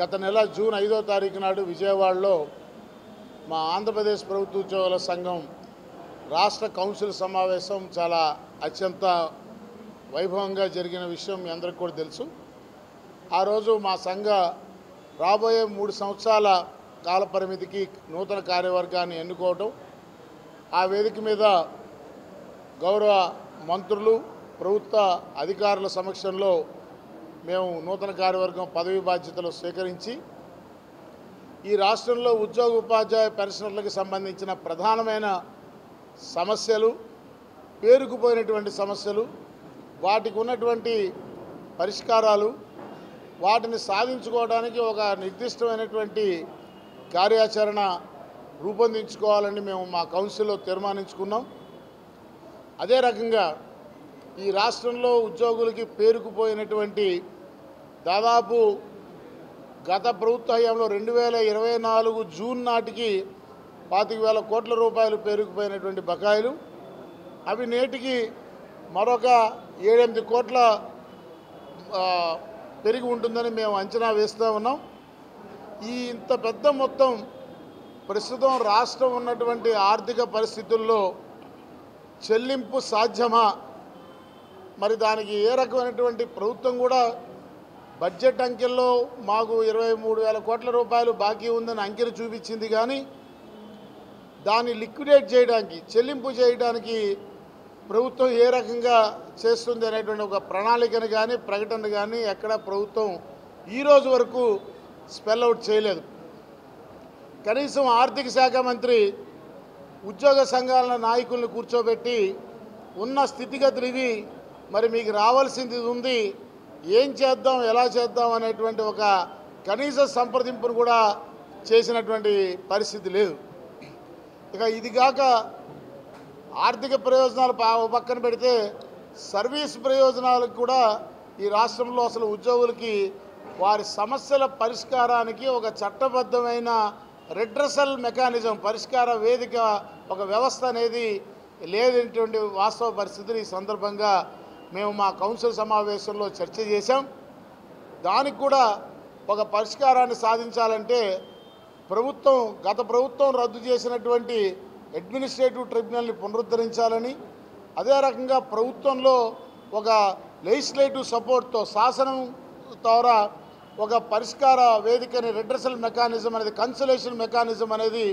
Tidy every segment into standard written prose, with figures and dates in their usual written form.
గత నెల జూన్ 5వ తారీఖు నాడు విజయవాడలో మా ఆంధ్రప్రదేశ్ ప్రభుత్వ ఉద్యోగుల సంఘం రాష్ట్ర కౌన్సిల్ సమావేశం చాలా అత్యంత వైభవంగా జరిగిన విషయం మీ అందరికీ కూడా తెలుసు. ఆ రోజు మా సంఘ రాబోయే 3 సంవత్సరాల కాల పరిమితికి నూతన కార్యవర్గాన్ని ఎన్నుకోవటం, ఆ వేదిక మీద గౌరవ మంత్రులు ప్రభుత్వ అధికారుల సమక్షంలో మేము నూతన కార్యవర్గం పదవి బాధ్యతలు స్వీకరించి ఈ రాష్ట్రంలో ఉద్యోగ ఉపాధ్యాయ పెన్షనర్లకు సంబంధించిన ప్రధానమైన సమస్యలు, పేరుకుపోయినటువంటి సమస్యలు, వాటికి ఉన్నటువంటి పరిష్కారాలు, వాటిని సాధించుకోవడానికి ఒక నిర్దిష్టమైనటువంటి కార్యాచరణ రూపొందించుకోవాలని మేము మా కౌన్సిల్లో తీర్మానించుకున్నాం. అదే రకంగా ఈ రాష్ట్రంలో ఉద్యోగులకి పేరుకుపోయినటువంటి దాదాపు గత ప్రభుత్వ హయాంలో 2024 జూన్ నాటికి 25,000 కోట్ల రూపాయలు పేరుకుపోయినటువంటి బకాయిలు, అవి నేటికి మరొక 7-8 కోట్ల పెరిగి ఉంటుందని మేము అంచనా వేస్తూ ఉన్నాం. ఈ ఇంత పెద్ద మొత్తం ప్రస్తుతం రాష్ట్రం ఉన్నటువంటి ఆర్థిక పరిస్థితుల్లో చెల్లింపు సాధ్యమా, మరి దానికి ఏ రకమైనటువంటి ప్రభుత్వం కూడా బడ్జెట్ అంకెల్లో మాకు 23,000 కోట్ల రూపాయలు బాకీ ఉందని అంకెను చూపించింది, కానీ దాన్ని లిక్విడేట్ చేయడానికి, చెల్లింపు చేయడానికి ప్రభుత్వం ఏ రకంగా చేస్తుంది అనేటువంటి ఒక ప్రణాళికను కానీ ప్రకటన కానీ ఎక్కడ ప్రభుత్వం ఈరోజు వరకు స్పెల్ అవుట్ చేయలేదు. కనీసం ఆర్థిక శాఖ మంత్రి ఉద్యోగ సంఘాల నాయకులను కూర్చోబెట్టి ఉన్న స్థితిగతులు ఇవి, మరి మీకు రావాల్సింది ఉంది, ఏం చేద్దాం ఎలా చేద్దాం అనేటువంటి ఒక కనీస సంప్రదింపును కూడా చేసినటువంటి పరిస్థితి లేదు. ఇక ఇది కాక ఆర్థిక ప్రయోజనాలు పక్కన పెడితే సర్వీస్ ప్రయోజనాలకు కూడా ఈ రాష్ట్రంలో అసలు ఉద్యోగులకి వారి సమస్యల పరిష్కారానికి ఒక చట్టబద్ధమైన రెడ్రెసల్ మెకానిజం, పరిష్కార వేదిక, ఒక వ్యవస్థ అనేది లేనటువంటి వాస్తవ పరిస్థితులు ఈ సందర్భంగా మేము మా కౌన్సిల్ సమావేశంలో చర్చ చేశాం. దానికి కూడా ఒక పరిష్కారాన్ని సాధించాలంటే గత ప్రభుత్వం రద్దు చేసినటువంటి అడ్మినిస్ట్రేటివ్ ట్రిబ్యునల్ని పునరుద్ధరించాలని, అదే రకంగా ప్రభుత్వంలో ఒక లెజిస్లేటివ్ సపోర్ట్తో శాసనం ద్వారా ఒక పరిష్కార వేదికని, రెడ్రెసల్ మెకానిజం అనేది, కన్సలేషన్ మెకానిజం అనేది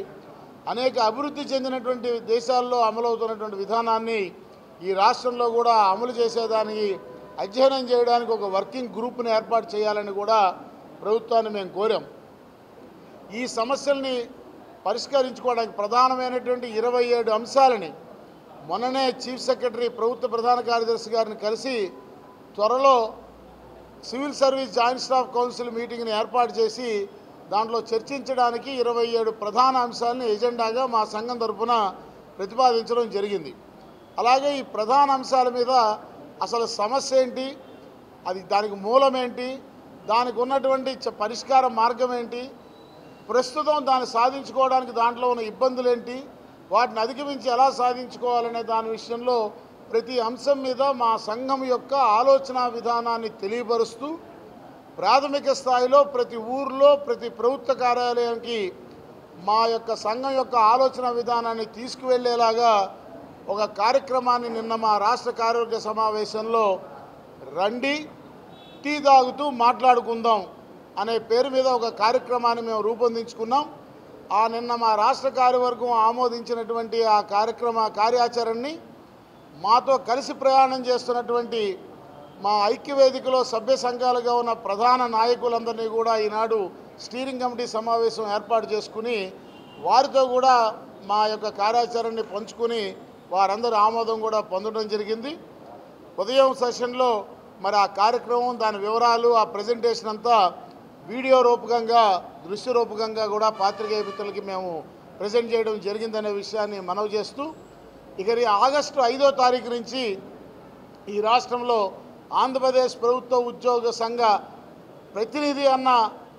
అనేక అభివృద్ధి చెందినటువంటి దేశాల్లో అమలవుతున్నటువంటి విధానాన్ని ఈ రాష్ట్రంలో కూడా అమలు చేసేదానికి అధ్యయనం చేయడానికి ఒక వర్కింగ్ గ్రూప్ని ఏర్పాటు చేయాలని కూడా ప్రభుత్వాన్ని మేము కోరాం. ఈ సమస్యల్ని పరిష్కరించుకోవడానికి ప్రధానమైనటువంటి 27 అంశాలని మొన్ననే చీఫ్ సెక్రటరీ, ప్రభుత్వ ప్రధాన కార్యదర్శి గారిని కలిసి త్వరలో civil service joint staff council మీటింగ్ని ఏర్పాటు చేసి దాంట్లో చర్చించడానికి 27 ప్రధాన అంశాలని ఎజెండాగా మా సంఘం తరఫున ప్రతిపాదించడం జరిగింది. అలాగే ఈ ప్రధాన అంశాల మీద అసలు సమస్య ఏంటి, దానికి మూలం ఏంటి, దానికి ఉన్నటువంటి పరిష్కార మార్గం ఏంటి, ప్రస్తుతం దాన్ని సాధించుకోవడానికి దాంట్లో ఉన్న ఇబ్బందులు ఏంటి, వాటిని అధిగమించి ఎలా సాధించుకోవాలనే దాని విషయంలో ప్రతి అంశం మీద మా సంఘం యొక్క ఆలోచన విధానాన్ని తెలియపరుస్తూ ప్రాథమిక స్థాయిలో ప్రతి ఊర్లో, ప్రతి ప్రభుత్వ కార్యాలయానికి మా యొక్క సంఘం యొక్క ఆలోచన విధానాన్ని తీసుకువెళ్ళేలాగా ఒక కార్యక్రమాన్ని నిన్న మా రాష్ట్ర కార్యవర్గ సమావేశంలో రండి టీ తాగుతూ మాట్లాడుకుందాం అనే పేరు మీద ఒక కార్యక్రమాన్ని మేము రూపొందించుకున్నాం. నిన్న మా రాష్ట్ర కార్యవర్గం ఆమోదించినటువంటి ఆ కార్యాచరణని మాతో కలిసి ప్రయాణం చేస్తున్నటువంటి మా ఐక్యవేదికలో సభ్య సంఘాలుగా ఉన్న ప్రధాన నాయకులందరినీ కూడా ఈనాడు స్టీరింగ్ కమిటీ సమావేశం ఏర్పాటు చేసుకుని వారితో కూడా మా యొక్క కార్యాచరణని పంచుకుని వారందరూ ఆమోదం కూడా పొందడం జరిగింది. ఉదయం సెషన్లో మరి ఆ కార్యక్రమం, దాని వివరాలు, ఆ ప్రజెంటేషన్ అంతా వీడియో రూపకంగా, దృశ్య రూపకంగా కూడా పాత్రికేయ మిత్రులకి మేము ప్రజెంట్ చేయడం జరిగిందనే విషయాన్ని మనవి చేస్తూ, ఇక ఆగస్టు 5వ తారీఖు నుంచి ఈ రాష్ట్రంలో ఆంధ్రప్రదేశ్ ప్రభుత్వ ఉద్యోగ సంఘ ప్రతినిధి అన్న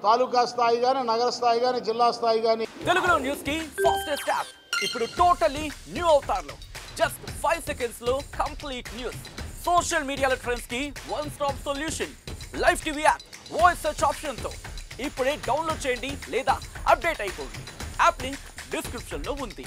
తాలూకా స్థాయి కానీ, నగర స్థాయి కానీ, జిల్లా స్థాయి కానీ తెలుగులో న్యూస్ కి ఫాస్టెస్ట్ యాప్ ఇప్పుడు టోటల్లీ న్యూ అవతార్లో జస్ట్ 5 సెకండ్స్ లో కంప్లీట్ న్యూస్, సోషల్ మీడియాలో ట్రెండ్స్ కి one stop solution, live TV app, voice search option తో ఇప్పుడే డౌన్లోడ్ చేయండి లేదా అప్డేట్ అయిపోండి. యాప్ లింక్ డిస్క్రిప్షన్లో ఉంది.